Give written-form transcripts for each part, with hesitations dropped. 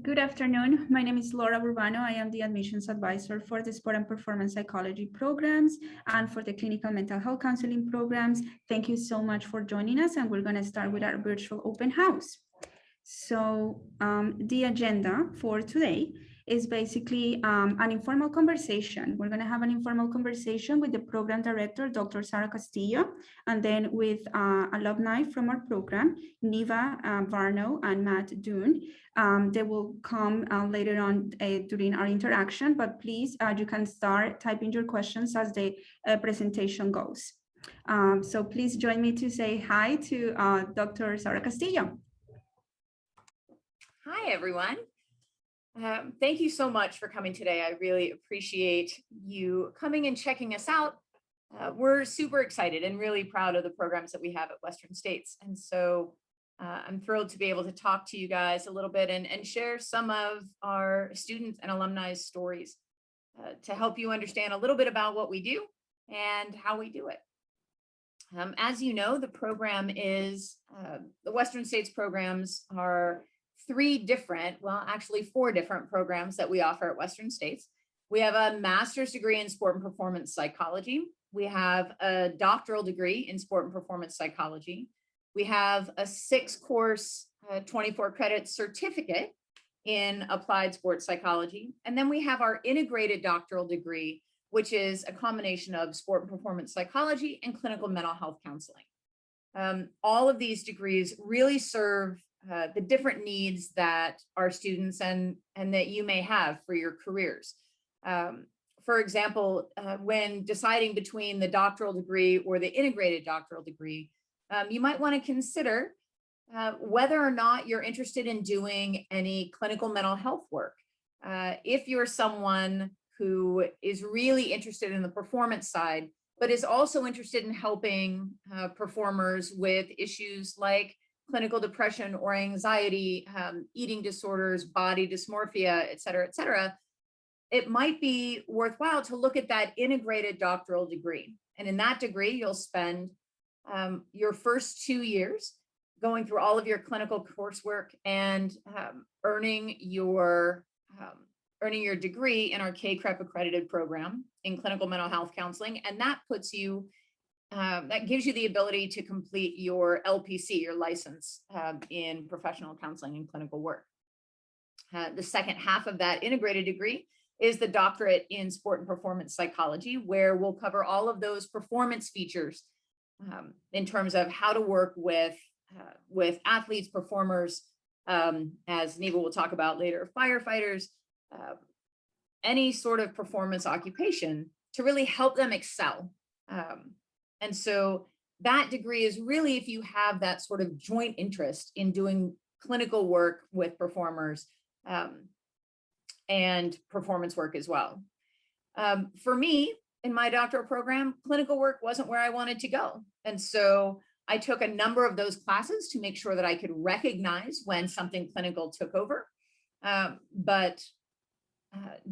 Good afternoon. My name is Laura Urbano. I am the admissions advisor for the Sport and Performance Psychology programs and for the Clinical Mental Health Counseling programs. Thank you so much for joining us, and we're going to start with our virtual open house. So the agenda for today is basically an informal conversation. We're going to have an informal conversation with the program director, Dr. Sarah Castillo, and then with alumni from our program, Neva Varno and Matt Doon. They will come later on during our interaction, but please, you can start typing your questions as the presentation goes. So please join me to say hi to Dr. Sarah Castillo. Hi, everyone. Thank you so much for coming today. I really appreciate you coming and checking us out. We're super excited and really proud of the programs that we have at Western States. And so I'm thrilled to be able to talk to you guys a little bit and share some of our students and alumni's stories to help you understand a little bit about what we do and how we do it. As you know, the program is, the Western States programs are four different programs that we offer at Western States. We have a master's degree in sport and performance psychology. We have a doctoral degree in sport and performance psychology. We have a 6-course, 24-credit certificate in applied sports psychology. And then we have our integrated doctoral degree, which is a combination of sport and performance psychology and clinical mental health counseling. All of these degrees really serve the different needs that our students and that you may have for your careers. For example, when deciding between the doctoral degree or the integrated doctoral degree, you might want to consider whether or not you're interested in doing any clinical mental health work. If you're someone who is really interested in the performance side, but is also interested in helping performers with issues like clinical depression or anxiety, eating disorders, body dysmorphia, et cetera, it might be worthwhile to look at that integrated doctoral degree. And in that degree, you'll spend your first 2 years going through all of your clinical coursework and earning your degree in our CACREP accredited program in clinical mental health counseling. And that puts you that gives you the ability to complete your LPC, your license in professional counseling and clinical work. The second half of that integrated degree is the doctorate in sport and performance psychology, where we'll cover all of those performance features in terms of how to work with athletes, performers, as Neva will talk about later, firefighters, any sort of performance occupation to really help them excel. And so that degree is really if you have that sort of joint interest in doing clinical work with performers and performance work as well. For me, in my doctoral program, clinical work wasn't where I wanted to go. And so I took a number of those classes to make sure that I could recognize when something clinical took over, but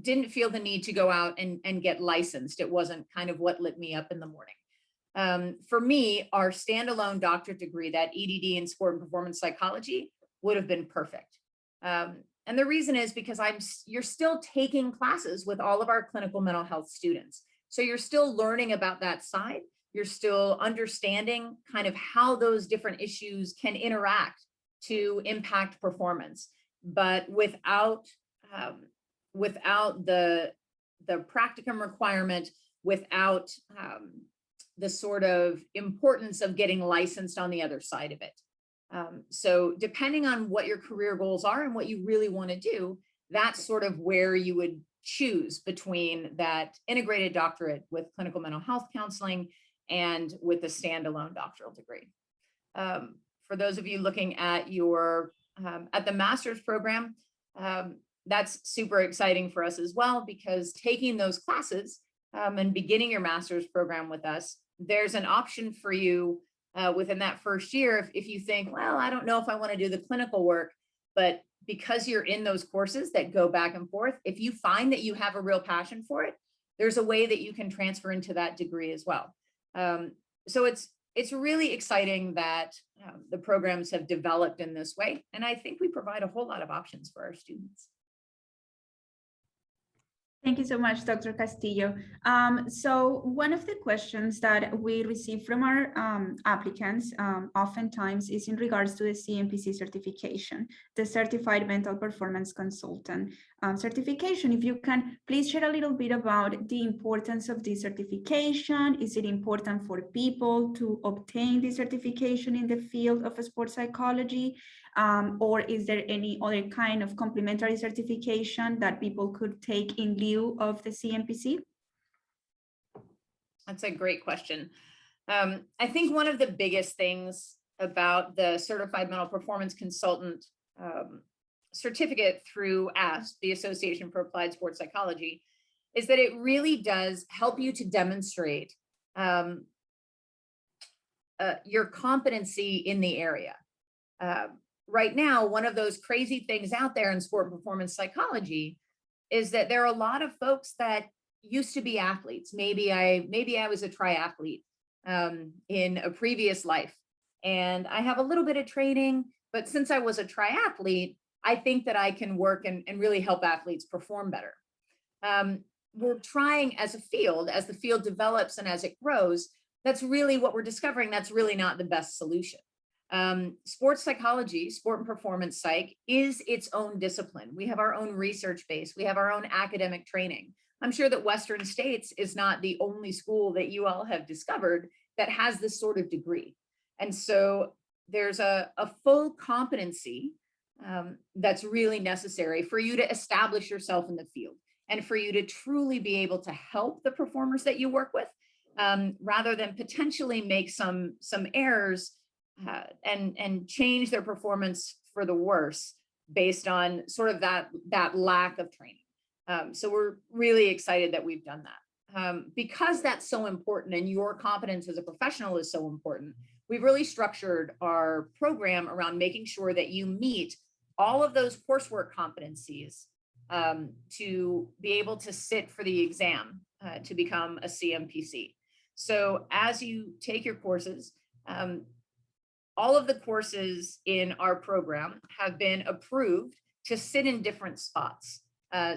didn't feel the need to go out and get licensed. It wasn't kind of what lit me up in the morning. For me, our standalone doctorate degree, that EDD in sport and performance psychology, would have been perfect. And the reason is because you're still taking classes with all of our clinical mental health students. So you're still learning about that side. You're still understanding kind of how those different issues can interact to impact performance, but without the practicum requirement, without the sort of importance of getting licensed on the other side of it. So depending on what your career goals are and what you really want to do, that's sort of where you would choose between that integrated doctorate with clinical mental health counseling and with the standalone doctoral degree. For those of you looking at your at the master's program, that's super exciting for us as well, because taking those classes and beginning your master's program with us, there's an option for you within that first year. If you think, well, I don't know if I want to do the clinical work, but because you're in those courses that go back and forth, if you find that you have a real passion for it, there's a way that you can transfer into that degree as well. So it's really exciting that the programs have developed in this way. And I think we provide a whole lot of options for our students. Thank you so much, Dr. Castillo. So one of the questions that we receive from our applicants oftentimes is in regards to the CMPC certification, the Certified Mental Performance Consultant certification. If you can please share a little bit about the importance of this certification. Is it important for people to obtain this certification in the field of sports psychology? Or is there any other kind of complementary certification that people could take in lieu of the CMPC? That's a great question. I think one of the biggest things about the Certified Mental Performance Consultant certificate through Asp, the Association for Applied Sports Psychology, is that it really does help you to demonstrate your competency in the area. Right now, one of those crazy things out there in sport performance psychology is that there are a lot of folks that used to be athletes. Maybe I was a triathlete in a previous life, and I have a little bit of training, but since I was a triathlete, I think that I can work and really help athletes perform better. We're trying as a field, as the field develops and as it grows, that's really what we're discovering. That's really not the best solution. Sports psychology, sport and performance psych, is its own discipline. We have our own research base. We have our own academic training. I'm sure that Western States is not the only school that you all have discovered that has this sort of degree. And so there's a full competency that's really necessary for you to establish yourself in the field and for you to truly be able to help the performers that you work with, rather than potentially make some errors and change their performance for the worse based on sort of that lack of training. So we're really excited that we've done that. Because that's so important and your competence as a professional is so important, we've really structured our program around making sure that you meet all of those coursework competencies to be able to sit for the exam to become a CMPC. So as you take your courses, all of the courses in our program have been approved to sit in different spots.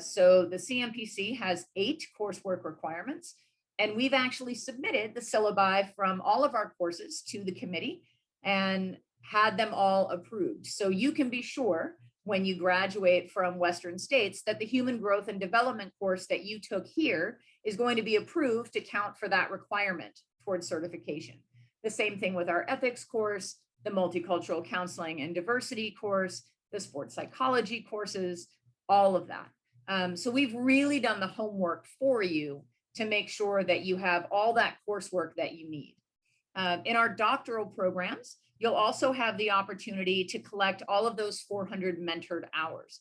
So the CMPC has 8 coursework requirements, and we've actually submitted the syllabi from all of our courses to the committee and had them all approved. So you can be sure when you graduate from Western States that the human growth and development course that you took here is going to be approved to count for that requirement towards certification. The same thing with our ethics course, the multicultural counseling and diversity course, the sports psychology courses, all of that. So we've really done the homework for you to make sure that you have all that coursework that you need. In our doctoral programs, you'll also have the opportunity to collect all of those 400 mentored hours.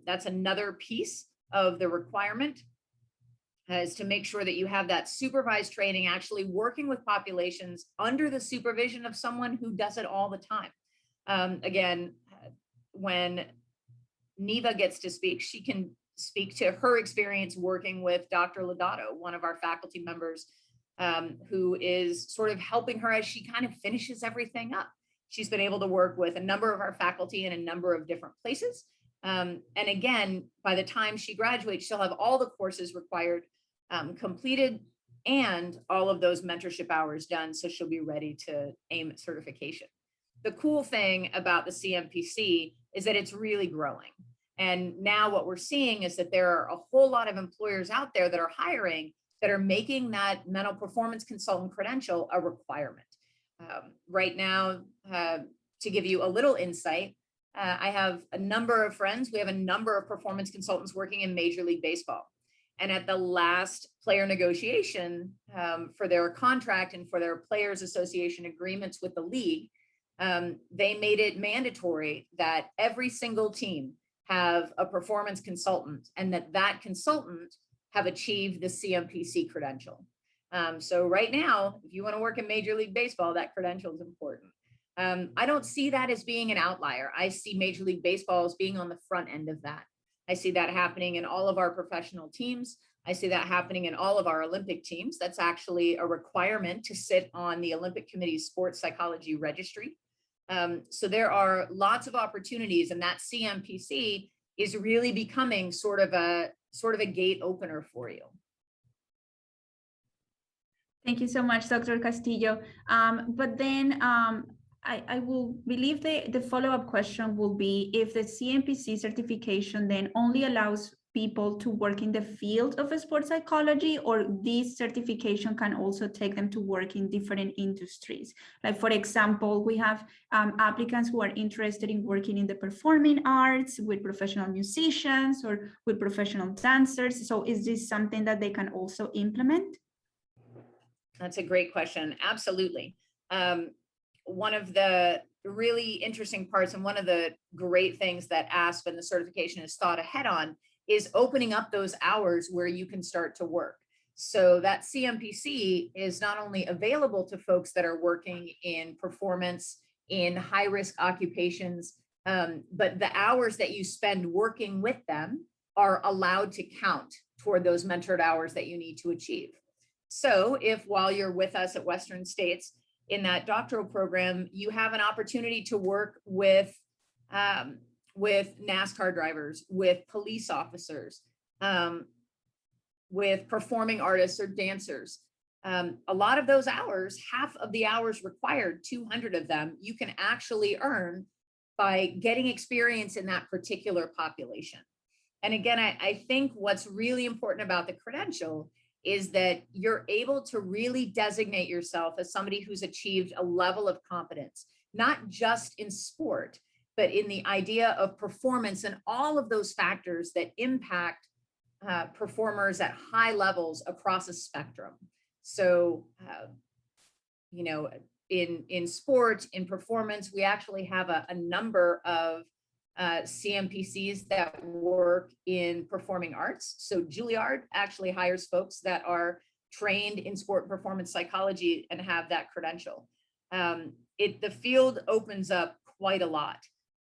That's another piece of the requirement, is to make sure that you have that supervised training, actually working with populations under the supervision of someone who does it all the time. Again, when Neva gets to speak, she can speak to her experience working with Dr. Lodato, one of our faculty members, who is sort of helping her as she kind of finishes everything up. She's been able to work with a number of our faculty in a number of different places. And again, by the time she graduates, she'll have all the courses required completed and all of those mentorship hours done. So she'll be ready to aim at certification. The cool thing about the CMPC is that it's really growing. And now what we're seeing is that there are a whole lot of employers out there that are hiring that are making that mental performance consultant credential a requirement. Right now, to give you a little insight, I have a number of friends. We have a number of performance consultants working in Major League Baseball. And at the last player negotiation for their contract and for their players association agreements with the league, they made it mandatory that every single team have a performance consultant and that consultant have achieved the CMPC credential. So right now, if you want to work in Major League Baseball, that credential is important. I don't see that as being an outlier. I see Major League Baseball as being on the front end of that. I see that happening in all of our professional teams. I see that happening in all of our Olympic teams. That's actually a requirement to sit on the Olympic Committee's sports psychology registry. So there are lots of opportunities, and that CMPC is really becoming sort of a gate opener for you. Thank you so much, Dr. Castillo. But then I will believe the follow-up question will be if the CMPC certification then only allows people to work in the field of sports psychology, or this certification can also take them to work in different industries. Like, for example, we have applicants who are interested in working in the performing arts with professional musicians or with professional dancers. So is this something that they can also implement? That's a great question. Absolutely. One of the really interesting parts and one of the great things that Asp and the certification has thought ahead on is opening up those hours where you can start to work. So that CMPC is not only available to folks that are working in performance, in high-risk occupations, but the hours that you spend working with them are allowed to count toward those mentored hours that you need to achieve. So if while you're with us at Western States in that doctoral program, you have an opportunity to work with NASCAR drivers, with police officers, with performing artists or dancers, a lot of those hours, half of the hours required, 200 of them, you can actually earn by getting experience in that particular population. And again, I think what's really important about the credential is that you're able to really designate yourself as somebody who's achieved a level of competence, not just in sport, but in the idea of performance and all of those factors that impact performers at high levels across a spectrum. So, you know, in sport, in performance, we actually have a number of CMPCs that work in performing arts. So Juilliard actually hires folks that are trained in sport and performance psychology and have that credential. The field opens up quite a lot,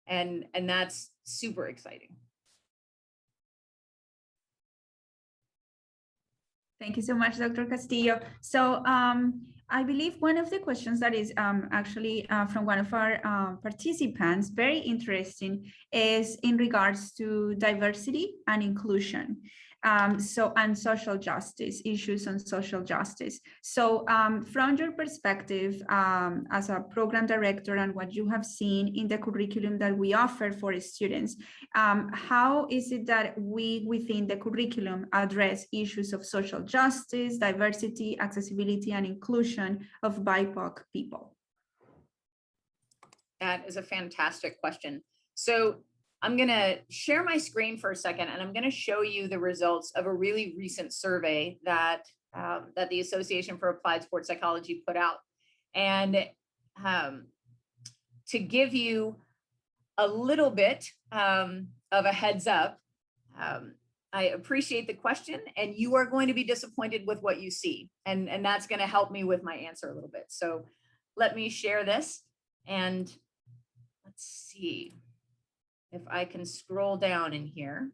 and that's super exciting. Thank you so much, Dr. Castillo. So I believe one of the questions that is actually from one of our participants, very interesting, is in regards to diversity and inclusion. And social justice, issues on social justice. So from your perspective as a program director and what you have seen in the curriculum that we offer for students, how is it that we within the curriculum address issues of social justice, diversity, accessibility, and inclusion of BIPOC people? That is a fantastic question. So I'm going to share my screen for a second, and I'm going to show you the results of a really recent survey that the Association for Applied Sports Psychology put out. And to give you a little bit of a heads up, I appreciate the question, and you are going to be disappointed with what you see. And that's going to help me with my answer a little bit. So let me share this, and let's see if I can scroll down in here.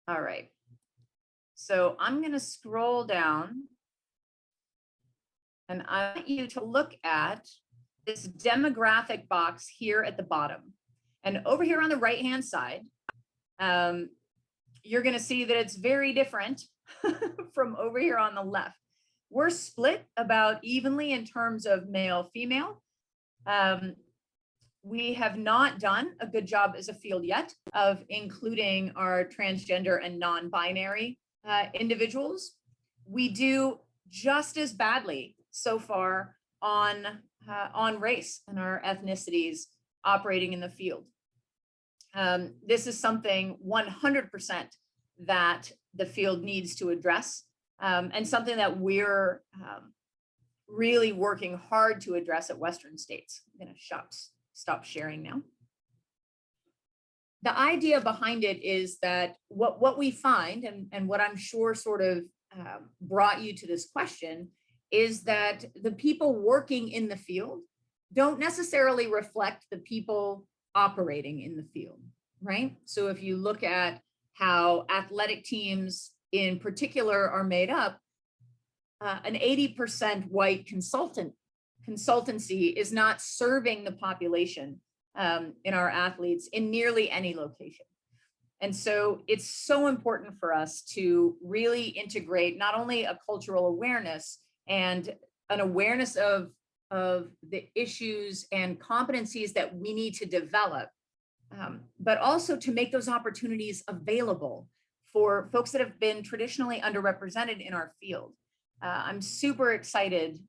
All right. So I'm going to scroll down, and I want you to look at this demographic box here at the bottom. And over here on the right-hand side, you're going to see that it's very different from over here on the left. We're split about evenly in terms of male-female. We have not done a good job as a field yet of including our transgender and non-binary individuals. We do just as badly so far on race and our ethnicities operating in the field. This is something 100% that the field needs to address, and something that we're really working hard to address at Western States. I'm going to stop sharing now. The idea behind it is that what we find, and what I'm sure sort of brought you to this question, is that the people working in the field don't necessarily reflect the people operating in the field, right? So if you look at how athletic teams in particular are made up, an 80% white consultancy is not serving the population in our athletes in nearly any location. And so it's so important for us to really integrate not only a cultural awareness and an awareness of the issues and competencies that we need to develop, but also to make those opportunities available for folks that have been traditionally underrepresented in our field. I'm super excited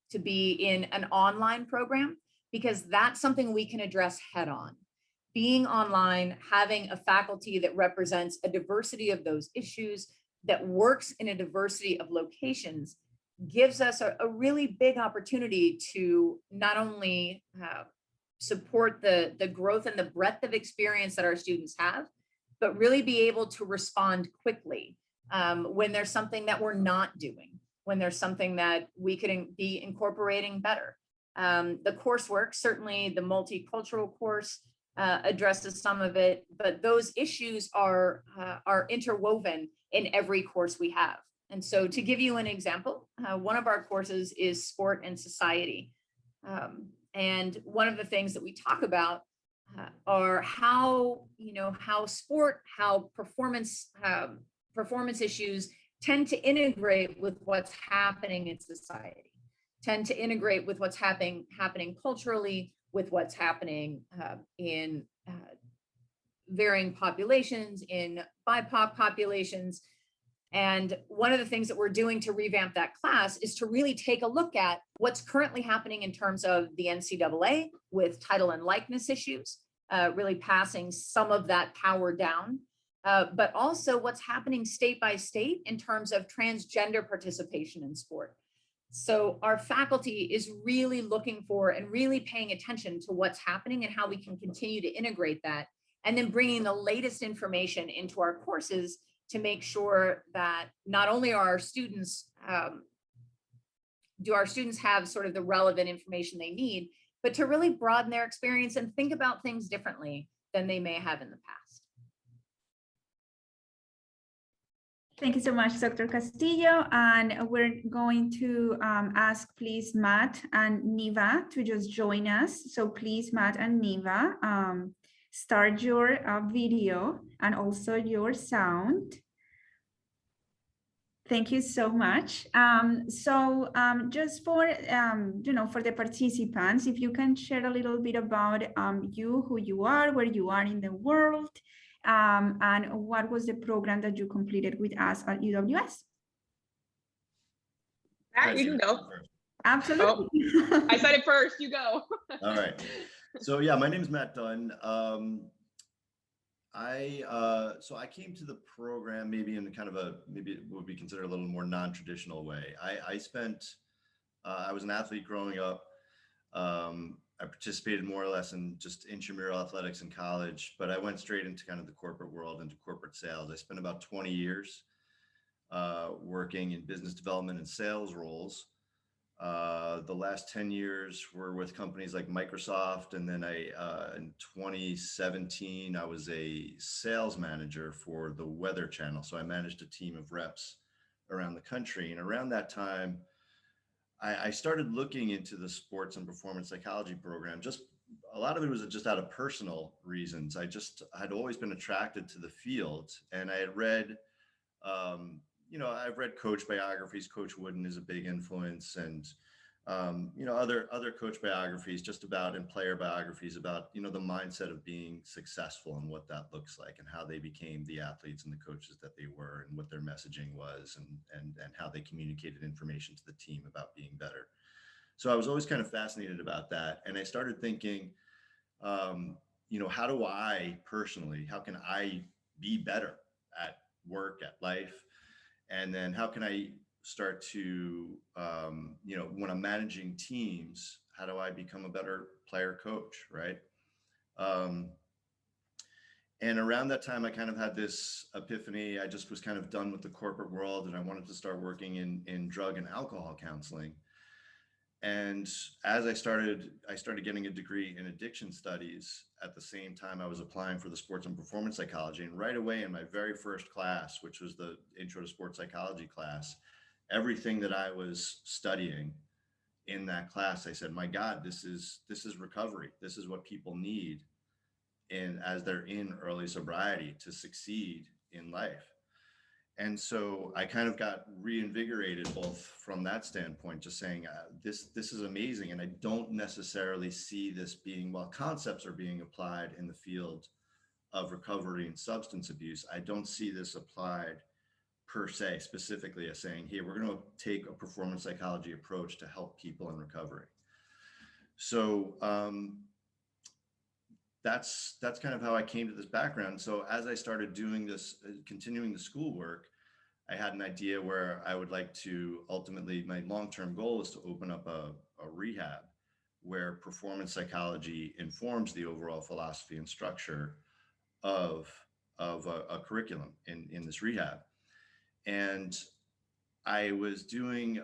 to be in an online program because that's something we can address head on. Being online, having a faculty that represents a diversity of those issues, that works in a diversity of locations, gives us a really big opportunity to not only support the growth and the breadth of experience that our students have, but really be able to respond quickly when there's something that we're not doing, when there's something that we could be incorporating better. The coursework, certainly the multicultural course addresses some of it, but those issues are interwoven in every course we have. And so to give you an example, one of our courses is sport and society. And one of the things that we talk about are how sport, how performance issues tend to integrate with what's happening in society, tend to integrate with what's happening culturally, with what's happening in varying populations, in BIPOC populations. And one of the things that we're doing to revamp that class is to really take a look at what's currently happening in terms of the NCAA with title and likeness issues, really passing some of that power down, but also what's happening state by state in terms of transgender participation in sport. So our faculty is really looking for and really paying attention to what's happening and how we can continue to integrate that, and then bringing the latest information into our courses to make sure that not only are our students, do our students have sort of the relevant information they need, but to really broaden their experience and think about things differently than they may have in the past. Thank you so much, Dr. Castillo. And we're going to ask, please, Matt and Niva to just join us. So please, Matt and Niva, start your video and also your sound. Thank you so much. Just for, for the participants, if you can share a little bit about you, who you are, where you are in the world, and what was the program that you completed with us at UWS? Matt, you can go. Absolutely. Oh, I said it first, you go. All right. So yeah, my name is Matt Dunn. I came to the program maybe in kind of maybe it would be considered a little more non-traditional way. I was an athlete growing up. I participated more or less in just intramural athletics in college, but I went straight into kind of the corporate world, into corporate sales. I spent about 20 years working in business development and sales roles. The last 10 years were with companies like Microsoft. And then in 2017, I was a sales manager for the Weather Channel. So I managed a team of reps around the country. And around that time, I started looking into the sports and performance psychology program. Just a lot of it was just out of personal reasons. I'd always been attracted to the field, and I had read, I've read coach biographies. Coach Wooden is a big influence, and other coach biographies just about, and player biographies about, the mindset of being successful and what that looks like, and how they became the athletes and the coaches that they were, and what their messaging was, and how they communicated information to the team about being better. So I was always kind of fascinated about that. And I started thinking, how do I personally, how can I be better at work, at life? And then how can I start to, when I'm managing teams, how do I become a better player coach, right? And around that time, I kind of had this epiphany. I just was kind of done with the corporate world, and I wanted to start working in drug and alcohol counseling. And as I started getting a degree in addiction studies at the same time I was applying for the sports and performance psychology. And right away in my very first class, which was the intro to sports psychology class, everything that I was studying in that class, I said, my God, this is recovery. This is what people need as they're in early sobriety to succeed in life. And so I kind of got reinvigorated both from that standpoint, just saying this is amazing. And I don't necessarily see this being, while concepts are being applied in the field of recovery and substance abuse, I don't see this applied per se, specifically as saying, hey, we're going to take a performance psychology approach to help people in recovery. So that's kind of how I came to this background. So as I started doing this, continuing the schoolwork, I had an idea where I would like to ultimately, my long-term goal is to open up a rehab where performance psychology informs the overall philosophy and structure of a curriculum in this rehab. And I was doing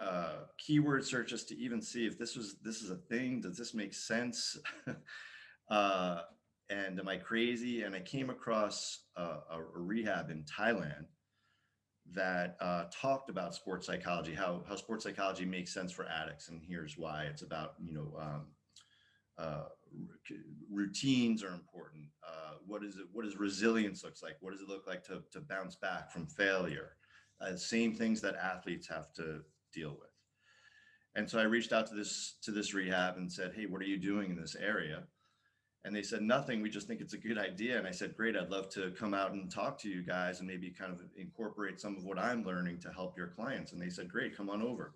keyword searches to even see if this is a thing. Does this make sense? And am I crazy? And I came across a rehab in Thailand that talked about sports psychology, how sports psychology makes sense for addicts. And here's why. It's about, routines are important. What does resilience looks like? What does it look like to bounce back from failure? Same things that athletes have to deal with. And so I reached out to this rehab and said, hey, what are you doing in this area? And they said, nothing. We just think it's a good idea. And I said, great, I'd love to come out and talk to you guys and maybe kind of incorporate some of what I'm learning to help your clients. And they said, great, come on over.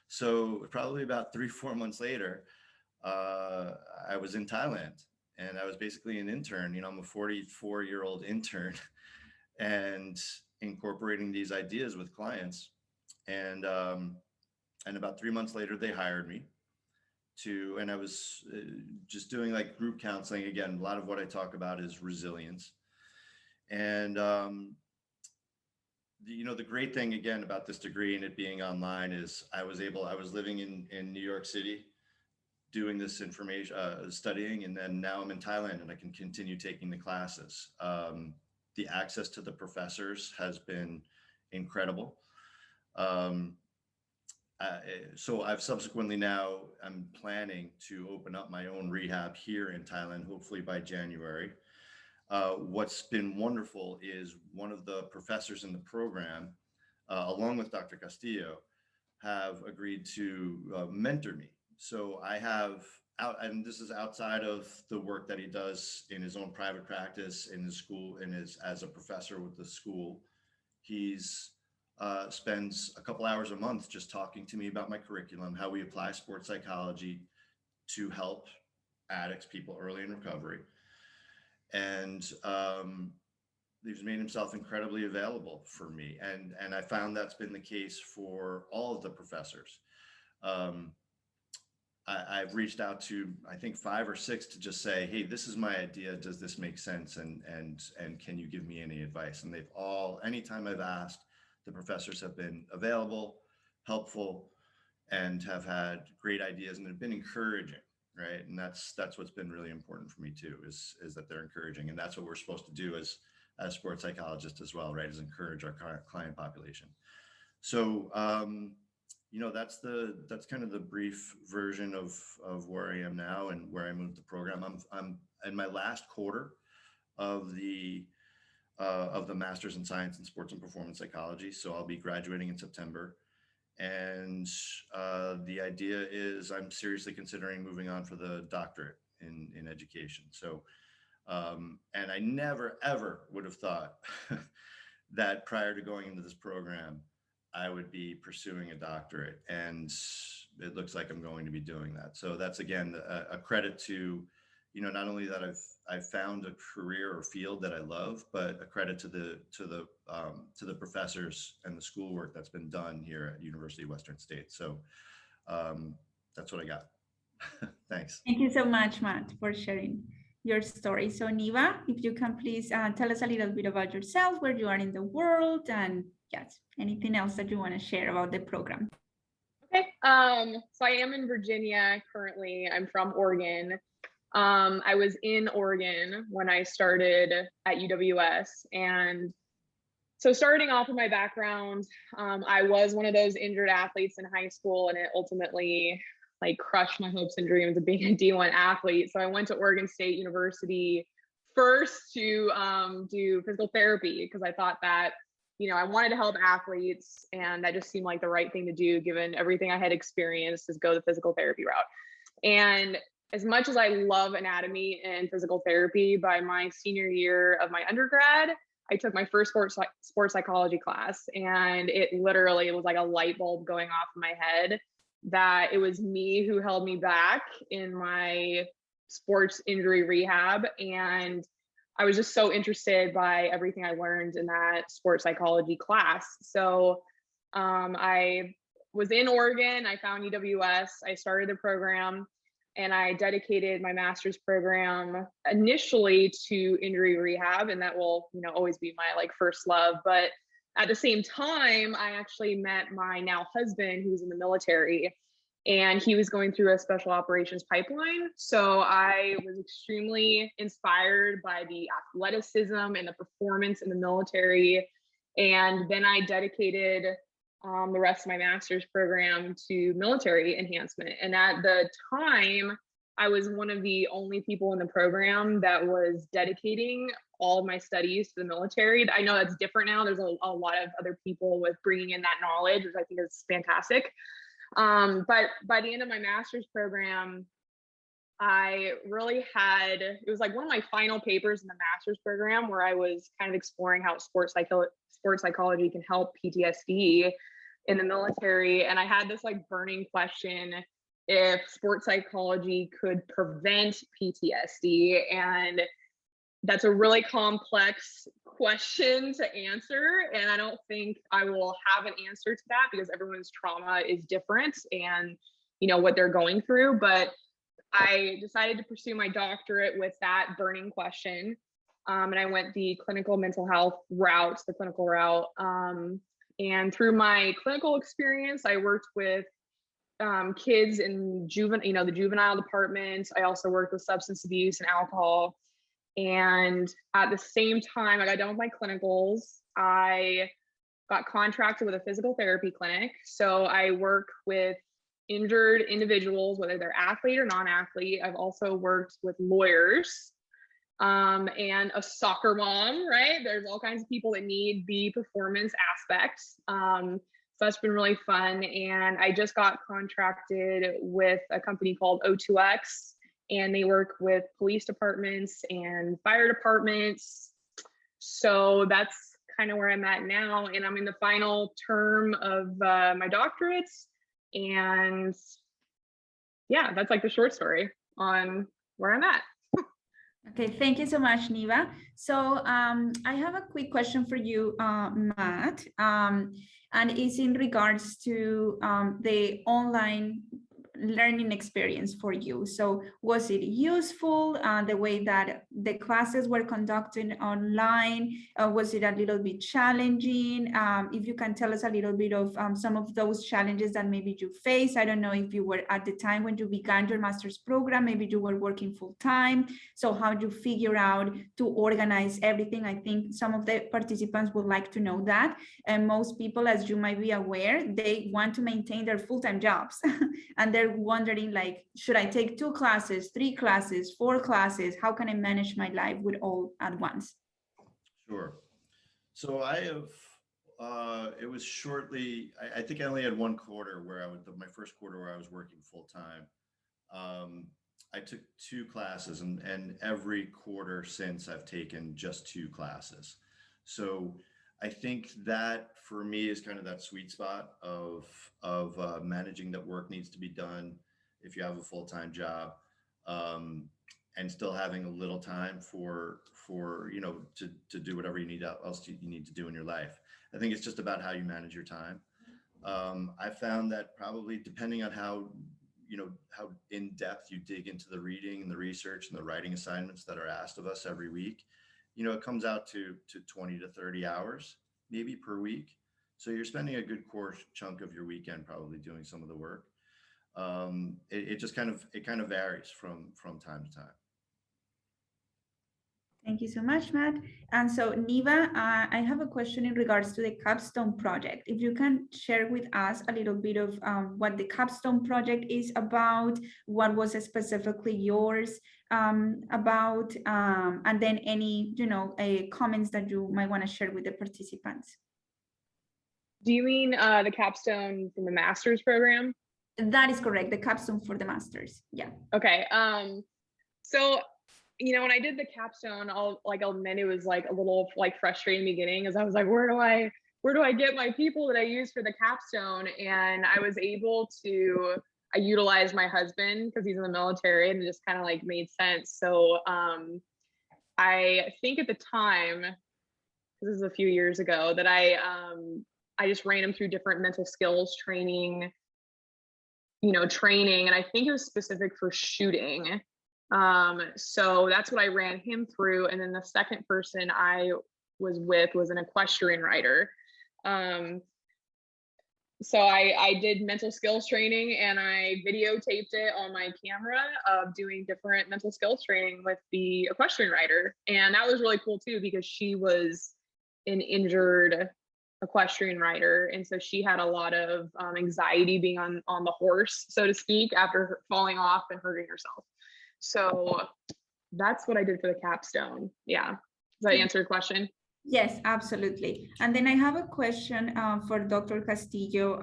So probably about 3-4 months later, I was in Thailand and I was basically an intern. I'm a 44-year-old intern and incorporating these ideas with clients. And about 3 months later, they hired me. And I was just doing like group counseling. Again, a lot of what I talk about is resilience. And, the great thing again about this degree and it being online is I was living in New York City doing this information, studying, and then now I'm in Thailand and I can continue taking the classes. The access to the professors has been incredible. So I've subsequently I'm planning to open up my own rehab here in Thailand, hopefully by January. What's been wonderful is one of the professors in the program, along with Dr. Castillo, have agreed to mentor me. So I have and this is outside of the work that he does in his own private practice, in his school, as a professor with the school. He's spends a couple hours a month just talking to me about my curriculum, how we apply sports psychology to help addicts, people early in recovery. And he's made himself incredibly available for me. And I found that's been the case for all of the professors. I've reached out to, I think, 5 or 6 to just say, hey, this is my idea. Does this make sense? And can you give me any advice? And they've anytime I've asked, the professors have been available, helpful, and have had great ideas and have been encouraging, right? And that's what's been really important for me too, is that they're encouraging. And that's what we're supposed to do as sports psychologists as well, right? Is encourage our client population. So, that's kind of the brief version of where I am now and where I moved the program. I'm in my last quarter of the Master's in Science in Sports and Performance Psychology. So I'll be graduating in September. And the idea is I'm seriously considering moving on for the doctorate in education. So, and I never, ever would have thought that prior to going into this program, I would be pursuing a doctorate. And it looks like I'm going to be doing that. So that's, again, a credit to, not only that I've found a career or field that I love, but a credit to the professors and the schoolwork that's been done here at University of Western States. So that's what I got. Thanks. Thank you so much, Matt, for sharing your story. So Niva, if you can please tell us a little bit about yourself, where you are in the world, and yes, anything else that you want to share about the program. Okay. So I am in Virginia currently. I'm from Oregon. I was in Oregon when I started at UWS. And so starting off with my background, I was one of those injured athletes in high school, and it ultimately like crushed my hopes and dreams of being a D1 athlete. So I went to Oregon State University first to do physical therapy because I thought that, I wanted to help athletes, and that just seemed like the right thing to do given everything I had experienced, is go the physical therapy route. And as much as I love anatomy and physical therapy, by my senior year of my undergrad, I took my first sports psychology class, and it literally was like a light bulb going off in my head that it was me who held me back in my sports injury rehab. And I was just so interested by everything I learned in that sports psychology class. So I was in Oregon, I found UWS, I started the program, and I dedicated my master's program initially to injury rehab, and that will, always be my like first love. But at the same time, I actually met my now husband, who's in the military, and he was going through a special operations pipeline. So I was extremely inspired by the athleticism and the performance in the military. And then I dedicated the rest of my master's program to military enhancement. And at the time, I was one of the only people in the program that was dedicating all of my studies to the military. I know that's different now. There's a lot of other people with bringing in that knowledge, which I think is fantastic. But by the end of my master's program, I really it was like one of my final papers in the master's program where I was kind of exploring how sports psychology can help PTSD in the military. And I had this like burning question if sports psychology could prevent PTSD. And that's a really complex question to answer. And I don't think I will have an answer to that because everyone's trauma is different and, what they're going through. But I decided to pursue my doctorate with that burning question. And I went the clinical mental health route, the clinical route. And through my clinical experience, I worked with kids in the juvenile department. I also worked with substance abuse and alcohol. And at the same time I got done with my clinicals, I got contracted with a physical therapy clinic. So I work with injured individuals, whether they're athlete or non-athlete. I've also worked with lawyers and a soccer mom, right? There's all kinds of people that need the performance aspects. So that's been really fun. And I just got contracted with a company called O2X, and they work with police departments and fire departments. So that's kind of where I'm at now. And I'm in the final term of my doctorate. And yeah, that's like the short story on where I'm at. Okay, thank you so much, Niva. So I have a quick question for you, Matt, and it's in regards to the online learning experience for you. So was it useful, the way that the classes were conducted online? Was it a little bit challenging? If you can tell us a little bit of some of those challenges that maybe you face. I don't know if you were at the time when you began your master's program, maybe you were working full time. So how do you figure out to organize everything? I think some of the participants would like to know that. And most people, as you might be aware, they want to maintain their full-time jobs and they're wondering, like, should I take 2 classes, 3 classes, 4 classes? How can I manage my life with all at once? Sure. So I have, it was shortly, I think I only had one quarter where my first quarter where I was working full time. I took 2 classes and every quarter since I've taken just 2 classes. So I think that for me is kind of that sweet spot of managing that work needs to be done if you have a full-time job, and still having a little time for to do whatever you need to do in your life. I think it's just about how you manage your time. I found that probably depending on how in depth you dig into the reading and the research and the writing assignments that are asked of us every week, it comes out to 20 to 30 hours maybe per week. So you're spending a good core chunk of your weekend probably doing some of the work. It just kind of varies from time to time. Thank you so much, Matt. And so, Niva, I have a question in regards to the Capstone Project. If you can share with us a little bit of what the Capstone Project is about, what was specifically yours about, and then any, comments that you might want to share with the participants. Do you mean the capstone from the master's program? That is correct. The capstone for the master's. Yeah. Okay. So, when I did the capstone, I'll admit it was like a little frustrating beginning, as I was like, where do I get my people that I use for the capstone? And I was able to, I utilized my husband because he's in the military, and it just kind of made sense. So I think at the time, this is a few years ago, that I just ran him through different mental skills training, training, and I think it was specific for shooting. So that's what I ran him through. And then the second person I was with was an equestrian rider. So I did mental skills training, and I videotaped it on my camera of doing different mental skills training with the equestrian rider. And that was really cool too, because she was an injured equestrian rider, and so she had a lot of anxiety being on the horse, so to speak, after falling off and hurting herself. So that's what I did for the capstone. Yeah. Does that answer your question? Yes, absolutely. And then I have a question for Dr. Castillo.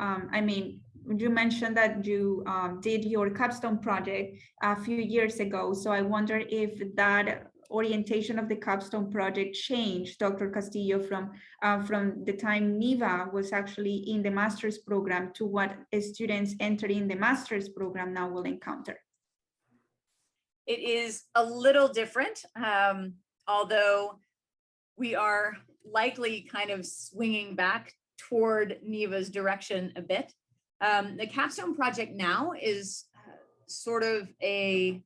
You mentioned that you did your capstone project a few years ago. So I wonder if that orientation of the capstone project changed, Dr. Castillo, from the time Niva was actually in the master's program to what students entering the master's program now will encounter. It is a little different, although we are likely kind of swinging back toward Niva's direction a bit. The Capstone Project now is sort of a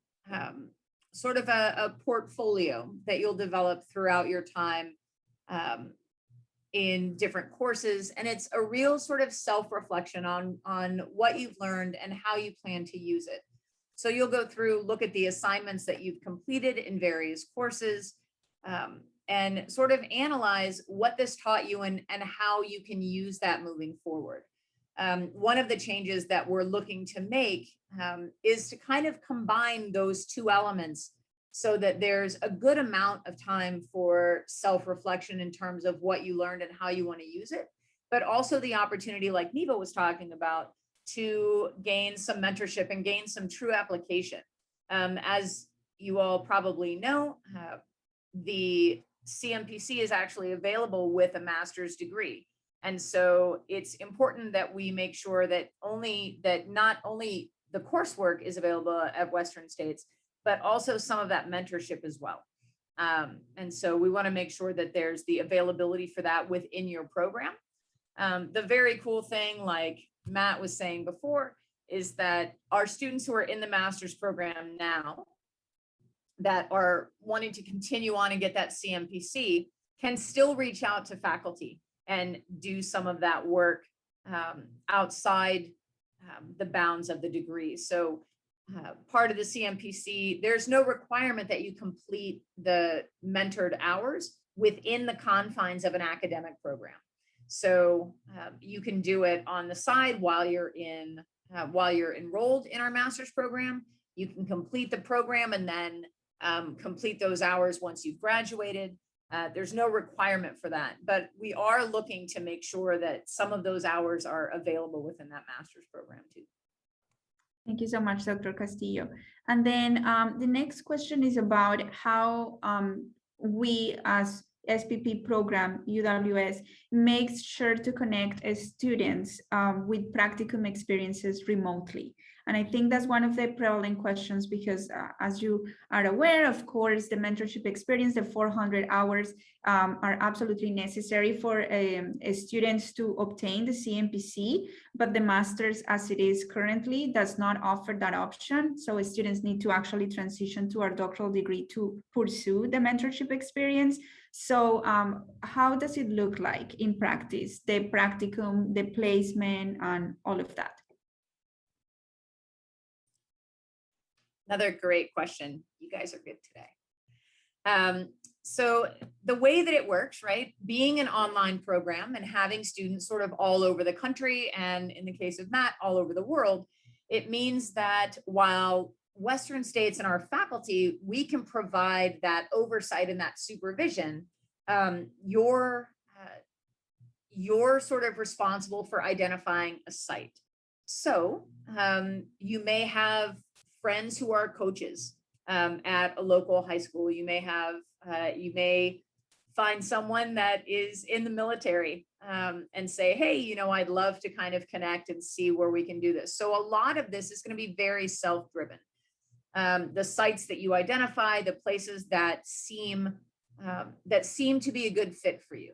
portfolio that you'll develop throughout your time in different courses, and it's a real sort of self-reflection on what you've learned and how you plan to use it. So you'll go through, look at the assignments that you've completed in various courses, and sort of analyze what this taught you and how you can use that moving forward. One of the changes that we're looking to make is to kind of combine those two elements so that there's a good amount of time for self-reflection in terms of what you learned and how you want to use it, but also the opportunity, like Niva was talking about, to gain some mentorship and gain some true application. As you all probably know, the CMPC is actually available with a master's degree. And so it's important that we make sure that not only the coursework is available at Western States, but also some of that mentorship as well. And so we want to make sure that there's the availability for that within your program. The very cool thing, like Matt was saying before, is that our students who are in the master's program now that are wanting to continue on and get that CMPC can still reach out to faculty and do some of that work outside the bounds of the degree. So part of the CMPC, there's no requirement that you complete the mentored hours within the confines of an academic program. So you can do it on the side while you're enrolled in our master's program. You can complete the program and then complete those hours once you've graduated. There's no requirement for that, but we are looking to make sure that some of those hours are available within that master's program too. Thank you so much, Dr. Castillo. And then the next question is about how we as SPP program, UWS, makes sure to connect students with practicum experiences remotely. And I think that's one of the prevalent questions because as you are aware, of course, the mentorship experience, the 400 hours are absolutely necessary for students to obtain the CMPC, but the master's as it is currently does not offer that option. So students need to actually transition to our doctoral degree to pursue the mentorship experience. So how does it look like in practice, the practicum, the placement, and all of that? Another great question. You guys are good today. So the way that it works, right, being an online program and having students sort of all over the country, and in the case of Matt, all over the world, it means that while Western states and our faculty, we can provide that oversight and that supervision, you're sort of responsible for identifying a site. So you may have friends who are coaches at a local high school. You may have, you may find someone that is in the military and say, hey, you know, I'd love to kind of connect and see where we can do this. So a lot of this is going to be very self-driven. The sites that you identify, the places that seem to be a good fit for you.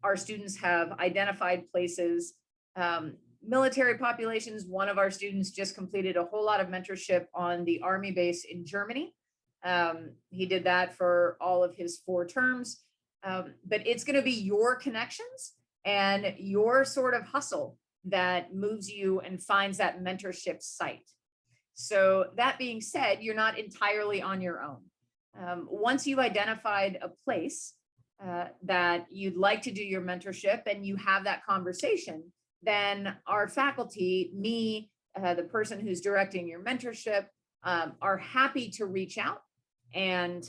Our students have identified places, military populations. One of our students just completed a whole lot of mentorship on the Army base in Germany. He did that for all of his 4 terms, but it's going to be your connections and your sort of hustle that moves you and finds that mentorship site. So that being said, you're not entirely on your own. Once you've identified a place that you'd like to do your mentorship and you have that conversation, then our faculty, me, the person who's directing your mentorship, are happy to reach out and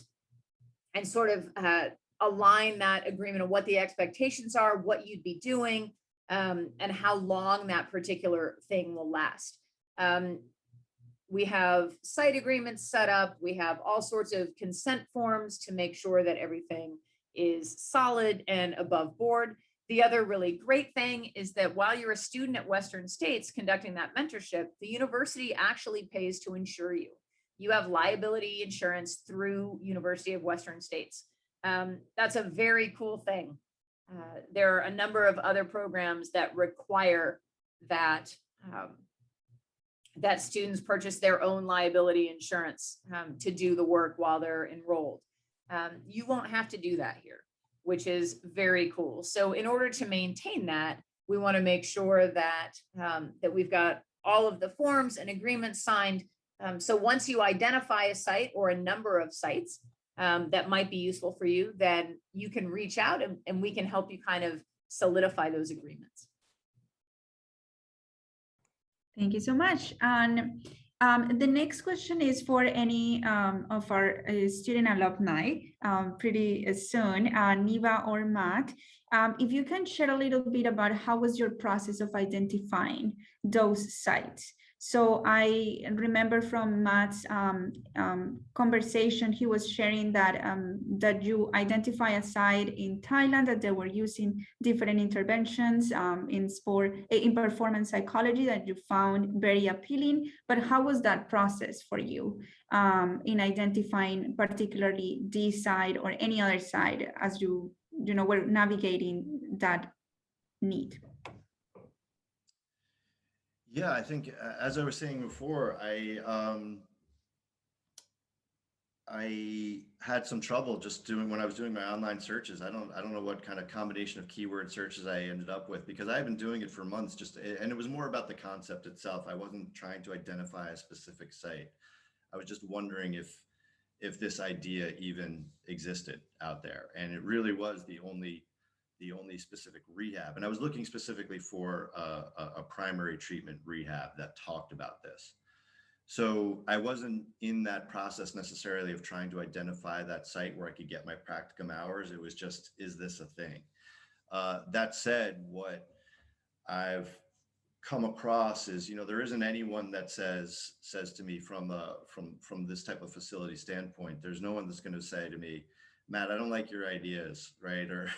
sort of align that agreement of what the expectations are, what you'd be doing, and how long that particular thing will last. We have site agreements set up. We have all sorts of consent forms to make sure that everything is solid and above board. The other really great thing is that while you're a student at Western States conducting that mentorship, the university actually pays to insure you. You have liability insurance through University of Western States. That's a very cool thing. There are a number of other programs that require that that students purchase their own liability insurance to do the work while they're enrolled. You won't have to do that here, which is very cool. So in order to maintain that, we want to make sure that that we've got all of the forms and agreements signed. So once you identify a site or a number of sites that might be useful for you, then you can reach out and we can help you kind of solidify those agreements. Thank you so much. And the next question is for any of our student alumni pretty soon, Niva or Matt. If you can share a little bit about how was your process of identifying those sites. So I remember from Matt's conversation, he was sharing that that you identify a site in Thailand that they were using different interventions in performance psychology that you found very appealing. But how was that process for you in identifying particularly this site or any other site as you were navigating that need? Yeah, I think as I was saying before, I had some trouble just when I was doing my online searches. I don't know what kind of combination of keyword searches I ended up with, because I've been doing it for months and it was more about the concept itself. I wasn't trying to identify a specific site. I was just wondering if this idea even existed out there, and it really was the only specific rehab. And I was looking specifically for a primary treatment rehab that talked about this. So I wasn't in that process necessarily of trying to identify that site where I could get my practicum hours. It was just, is this a thing? That said, what I've come across is, there isn't anyone that says to me from this type of facility standpoint, there's no one that's going to say to me, Matt, I don't like your ideas, right? Or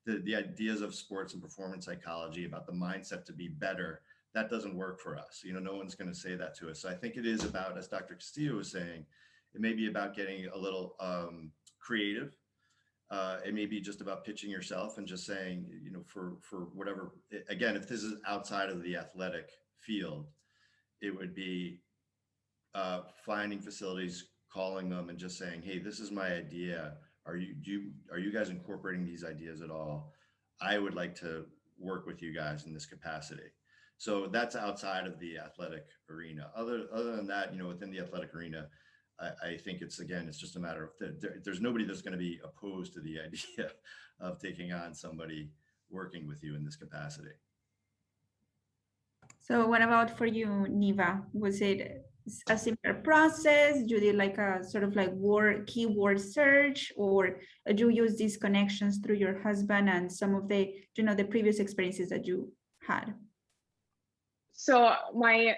the ideas of sports and performance psychology about the mindset to be better that doesn't work for us. No one's going to say that to us. So I think it is about, as Dr. Castillo was saying, it may be about getting a little creative. It may be just about pitching yourself and just saying, for whatever, again, if this is outside of the athletic field, it would be finding facilities, calling them and just saying, hey, this is my idea. Are you guys incorporating these ideas at all? I would like to work with you guys in this capacity. So that's outside of the athletic arena. Other than that, within the athletic arena, I think it's just a matter of there's nobody that's going to be opposed to the idea of taking on somebody working with you in this capacity. So what about for you, Niva? Was it a similar process? You did like a sort of like keyword search, or do you use these connections through your husband and some of the, the previous experiences that you had? So my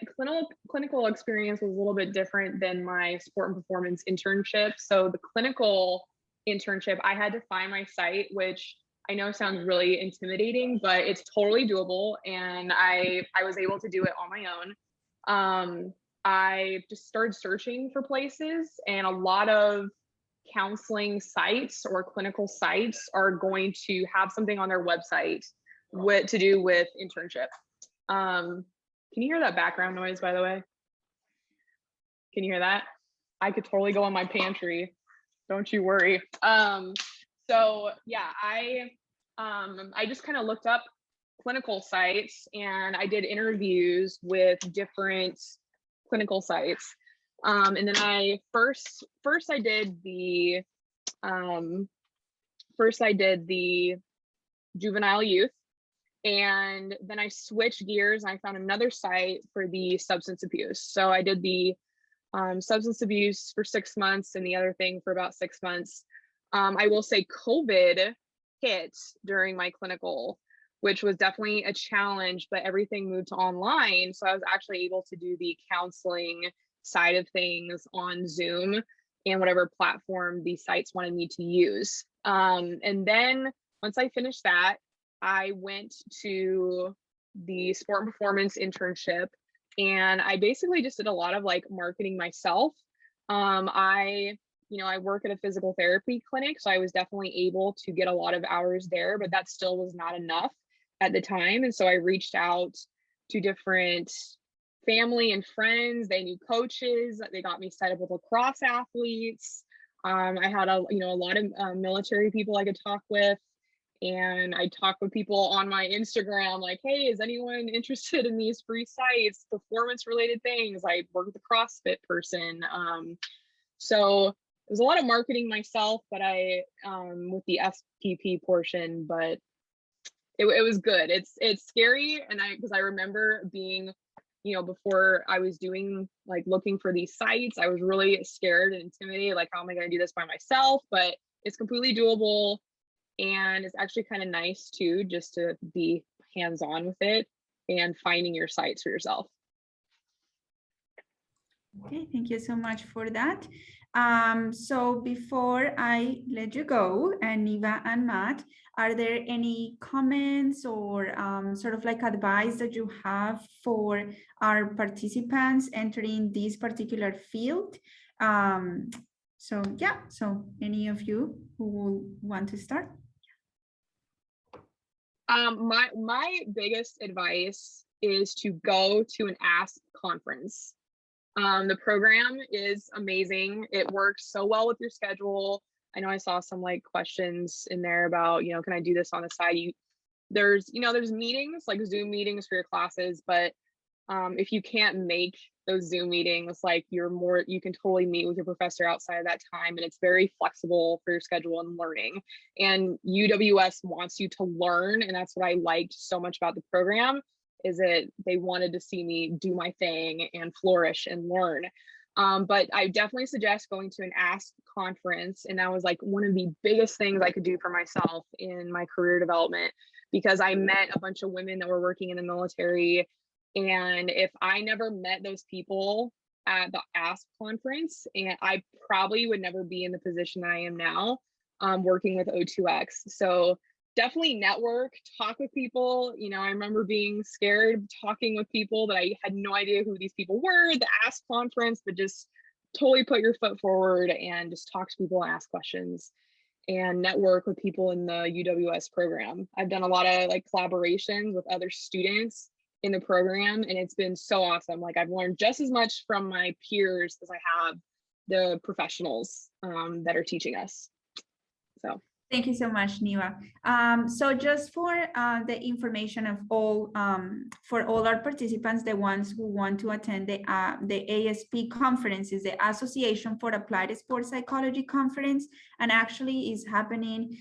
clinical experience was a little bit different than my sport and performance internship. So the clinical internship, I had to find my site, which I know sounds really intimidating, but it's totally doable. And I was able to do it on my own. I just started searching for places, and a lot of counseling sites or clinical sites are going to have something on their website to do with internship. Can you hear that background noise, by the way? Can you hear that? I could totally go in my pantry. Don't you worry. So yeah, I just kind of looked up clinical sites, and I did interviews with different clinical sites. And then I first I did the juvenile youth. And then I switched gears and I found another site for the substance abuse. So I did the substance abuse for 6 months and the other thing for about 6 months. I will say COVID hit during my clinical, which was definitely a challenge, but everything moved to online. So I was actually able to do the counseling side of things on Zoom and whatever platform the sites wanted me to use. And then once I finished that, I went to the sport and performance internship, and I basically just did a lot of like marketing myself. I work at a physical therapy clinic, so I was definitely able to get a lot of hours there, but that still was not enough at the time. And so I reached out to different family and friends. They knew coaches. They got me set up with lacrosse athletes. I had a lot of military people I could talk with. And I talk with people on my Instagram, like, hey, is anyone interested in these free sites, performance related things? I work with a CrossFit person. So it was a lot of marketing myself, but with the SPP portion, but it was good. It's scary. And because I remember being, before I was doing looking for these sites, I was really scared and intimidated. Like, how am I going to do this by myself? But it's completely doable. And it's actually kind of nice too, just to be hands-on with it and finding your sites for yourself. Okay, thank you so much for that. So before I let you go, and Niva and Matt, are there any comments or sort of like advice that you have for our participants entering this particular field? So any of you who will want to start? My biggest advice is to go to an Asp conference. The program is amazing. It works so well with your schedule. I know I saw some questions in there about, can I do this on the side? There's meetings, like Zoom meetings for your classes, but if you can't make those Zoom meetings, you can totally meet with your professor outside of that time, and it's very flexible for your schedule and learning. And UWS wants you to learn, and that's what I liked so much about the program, is that they wanted to see me do my thing and flourish and learn. But I definitely suggest going to an Asp conference, and that was one of the biggest things I could do for myself in my career development, because I met a bunch of women that were working in the military. And if I never met those people at the Asp conference, and I probably would never be in the position I am now, working with O2X. So definitely network, talk with people. You know, I remember being scared talking with people that I had no idea who these people were, the Asp Conference, but just totally put your foot forward and just talk to people and ask questions and network with people in the UWS program. I've done a lot of like collaborations with other students in the program, and it's been so awesome. Like I've learned just as much from my peers as I have the professionals that are teaching us. So. Thank you so much, Niva. So just for the information of all, for all our participants, the ones who want to attend the ASP conference, is the Association for Applied Sports Psychology Conference, and actually is happening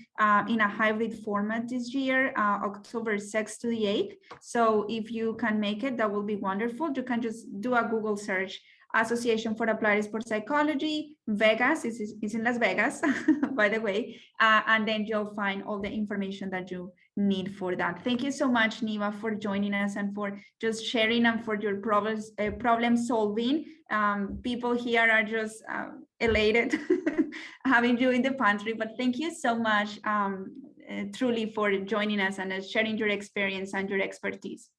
in a hybrid format this year, October 6th to the 8th. So if you can make it, that will be wonderful. You can just do a Google search, Association for Applied Sports Psychology, Vegas, is in Las Vegas, by the way, and then you'll find all the information that you need for that. Thank you so much, Niva, for joining us and for just sharing and for your problem solving. People here are just elated having you in the pantry, but thank you so much, truly, for joining us and sharing your experience and your expertise.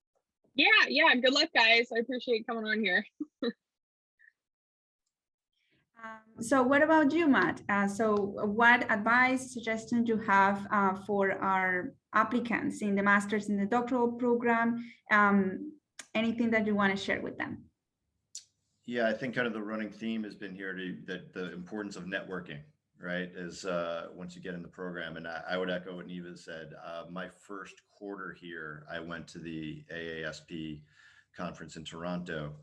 Yeah, good luck, guys. I appreciate coming on here. So what about you, Matt? So what advice, suggestions you have for our applicants in the master's and the doctoral program? Anything that you want to share with them? Yeah, I think kind of the running theme has been here that the importance of networking, right? Is once you get in the program, and I would echo what Niva said. My first quarter here, I went to the AASP conference in Toronto.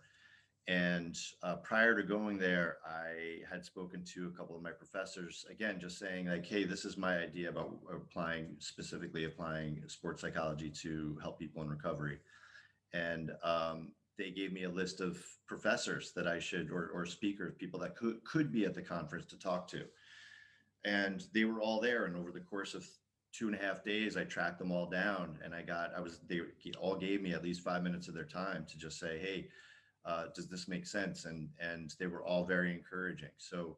And prior to going there, I had spoken to a couple of my professors, again, just saying like, hey, this is my idea about specifically applying sports psychology to help people in recovery. And they gave me a list of professors that I should, or speakers, people that could be at the conference to talk to. And they were all there. And over the course of 2.5 days, I tracked them all down, and they all gave me at least 5 minutes of their time to just say, hey, does this make sense? And they were all very encouraging. So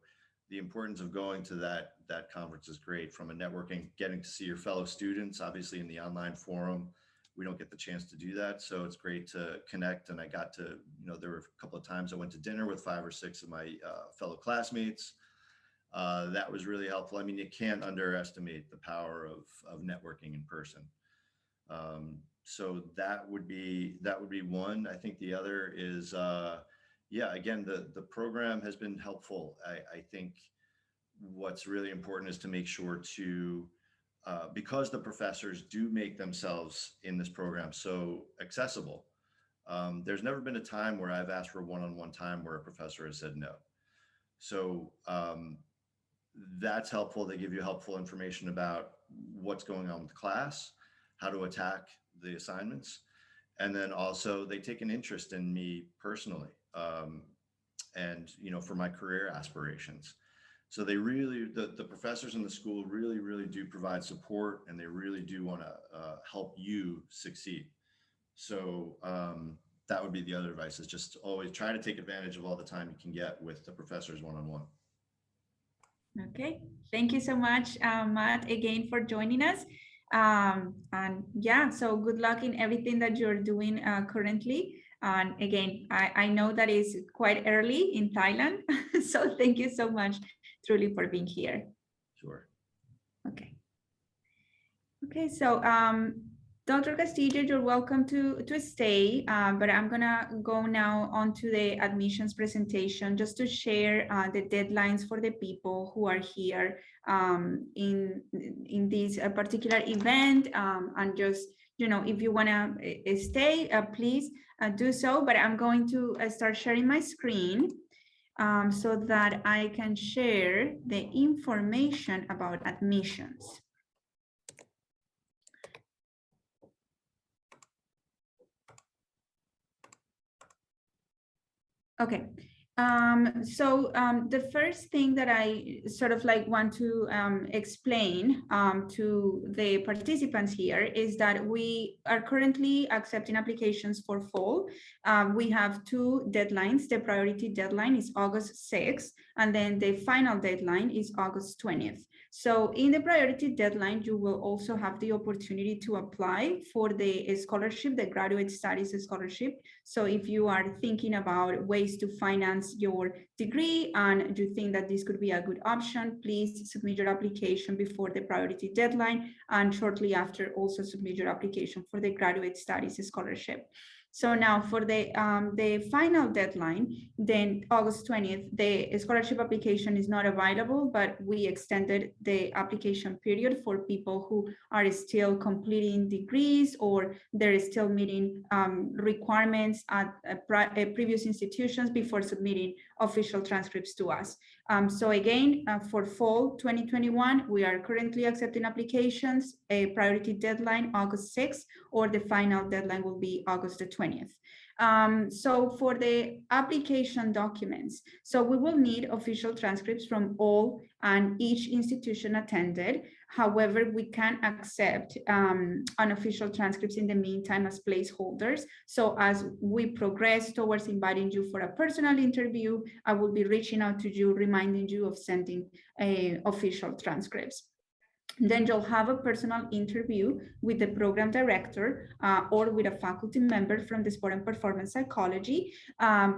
the importance of going to that conference is great, from a networking, getting to see your fellow students. Obviously in the online forum, we don't get the chance to do that. So it's great to connect. And I got to, there were a couple of times I went to dinner with 5 or 6 of my fellow classmates. That was really helpful. I mean, you can't underestimate the power of networking in person. So that would be one. I think the other is, again, the program has been helpful. I think what's really important is to make sure to, because the professors do make themselves in this program so accessible, there's never been a time where I've asked for one-on-one time where a professor has said no. So that's helpful. They give you helpful information about what's going on with the class, how to attack the assignments, and then also they take an interest in me personally, and for my career aspirations. So they really, the professors in the school really do provide support, and they really do want to help you succeed. So that would be the other advice, is just always try to take advantage of all the time you can get with the professors one-on-one. Okay, thank you so much, Matt, again for joining us. And yeah, so good luck in everything that you're doing currently. And again, I know that is quite early in Thailand, so thank you so much, truly, for being here. Sure. Okay. Okay, so Dr. Castillo, you're welcome to stay, but I'm gonna go now on to the admissions presentation just to share the deadlines for the people who are here in this particular event, and just, if you wanna stay, please do so, but I'm going to start sharing my screen so that I can share the information about admissions. Okay, so the first thing that I sort of want to explain to the participants here is that we are currently accepting applications for fall. We have 2 deadlines. The priority deadline is August 6th, And then the final deadline is August 20th. So in the priority deadline, you will also have the opportunity to apply for the scholarship, the graduate studies scholarship. So if you are thinking about ways to finance your degree and you think that this could be a good option, please submit your application before the priority deadline, and shortly after also submit your application for the graduate studies scholarship. So now for the final deadline, then August 20th, the scholarship application is not available, but we extended the application period for people who are still completing degrees or they're still meeting requirements at previous institutions before submitting official transcripts to us. So again, for fall 2021, we are currently accepting applications, a priority deadline August 6th, or the final deadline will be August the 20th. So for the application documents, so we will need official transcripts from all and each institution attended. However, we can accept unofficial transcripts in the meantime as placeholders. So as we progress towards inviting you for a personal interview, I will be reaching out to you, reminding you of sending official transcripts. Then you'll have a personal interview with the program director or with a faculty member from the Sport and Performance Psychology.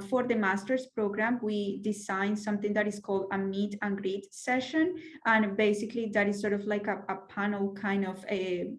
For the master's program, we designed something that is called a meet and greet session. And basically that is sort of like a panel kind of a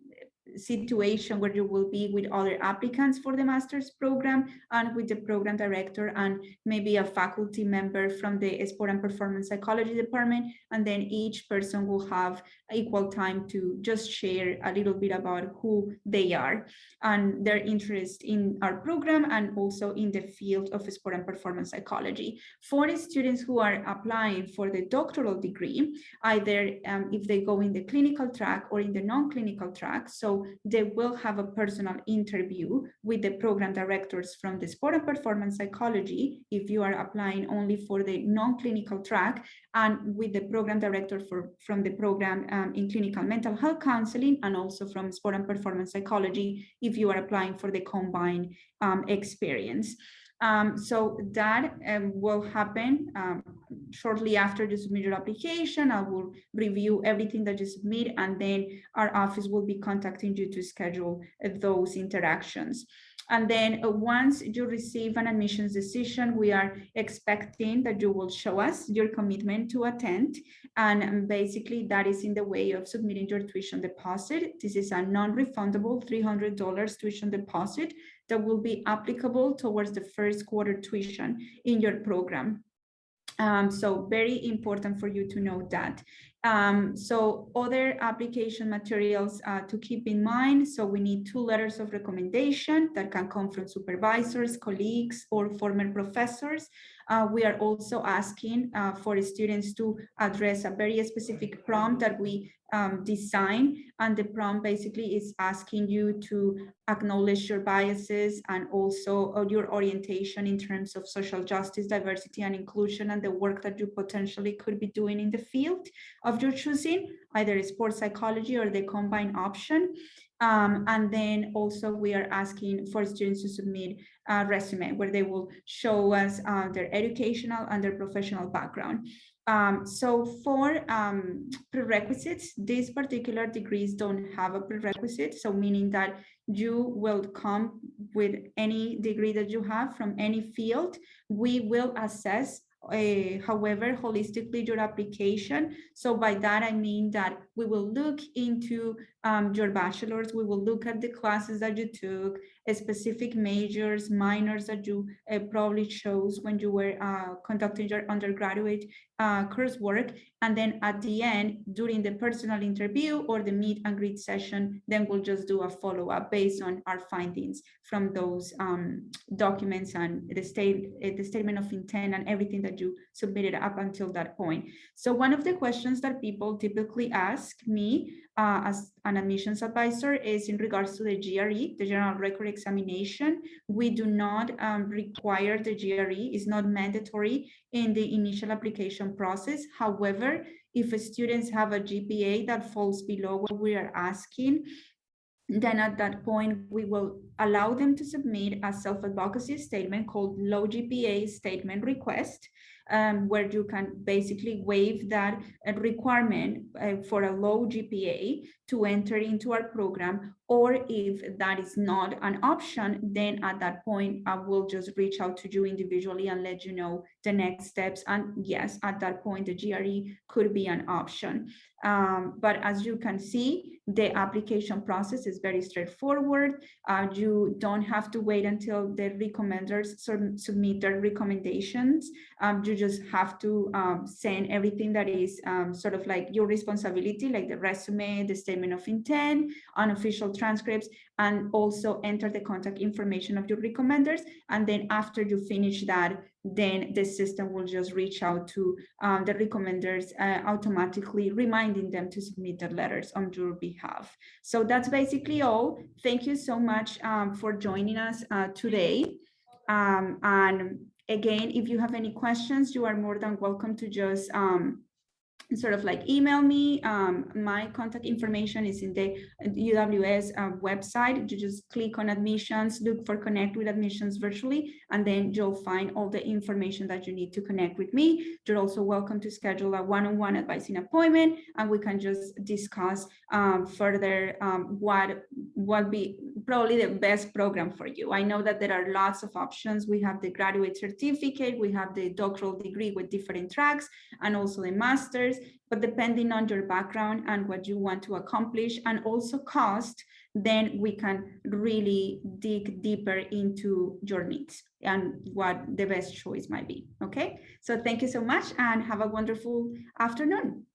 situation where you will be with other applicants for the master's program and with the program director and maybe a faculty member from the Sport and Performance Psychology department. And then each person will have equal time to just share a little bit about who they are and their interest in our program and also in the field of sport and performance psychology. For the students who are applying for the doctoral degree, either if they go in the clinical track or in the non-clinical track, so they will have a personal interview with the program directors from the sport and performance psychology if you are applying only for the non-clinical track, and with the program director from the program in clinical mental health counseling, and also from sport and performance psychology if you are applying for the combined experience. So that will happen shortly after you submit your application. I will review everything that you submit, and then our office will be contacting you to schedule those interactions. And then once you receive an admissions decision, we are expecting that you will show us your commitment to attend. And basically that is in the way of submitting your tuition deposit. This is a non-refundable $300 tuition deposit that will be applicable towards the first quarter tuition in your program. So very important for you to know that. So other application materials to keep in mind. So we need 2 letters of recommendation that can come from supervisors, colleagues, or former professors. We are also asking for students to address a very specific prompt that we design, and the prompt basically is asking you to acknowledge your biases and also your orientation in terms of social justice, diversity, and inclusion, and the work that you potentially could be doing in the field of your choosing, either sports psychology or the combined option. And then also we are asking for students to submit a resume where they will show us their educational and their professional background. So for prerequisites, these particular degrees don't have a prerequisite. So meaning that you will come with any degree that you have from any field. We will assess however, holistically your application. So by that, I mean that we will look into your bachelor's, we will look at the classes that you took, specific majors, minors that you probably chose when you were conducting your undergraduate coursework. And then at the end, during the personal interview or the meet and greet session, then we'll just do a follow-up based on our findings from those documents and the statement of intent and everything that you submitted up until that point. So one of the questions that people typically ask me as an admissions advisor is in regards to the GRE, the General Record Examination. We do not require the GRE, it's not mandatory in the initial application process. However, if students have a GPA that falls below what we are asking, then at that point, we will allow them to submit a self-advocacy statement called low GPA statement request. where you can basically waive that requirement for a low GPA to enter into our program. Or if that is not an option, then at that point, I will just reach out to you individually and let you know the next steps. And yes, at that point, the GRE could be an option. But as you can see, the application process is very straightforward. You don't have to wait until the recommenders submit their recommendations. You just have to send everything that is sort of like your responsibility, like the resume, the statement of intent, unofficial transcripts, and also enter the contact information of your recommenders. And then after you finish that, then the system will just reach out to the recommenders, automatically reminding them to submit their letters on your behalf. So that's basically all. Thank you so much for joining us today. And again, if you have any questions, you are more than welcome to just sort of like email me. My contact information is in the UWS website. You just click on admissions, look for connect with admissions virtually, and then you'll find all the information that you need to connect with me. You're also welcome to schedule a one-on-one advising appointment, and we can just discuss further what be probably the best program for you. I know that there are lots of options. We have the graduate certificate, we have the doctoral degree with different tracks, and also the master's. But depending on your background and what you want to accomplish, and also cost, then we can really dig deeper into your needs and what the best choice might be. Okay, so thank you so much and have a wonderful afternoon.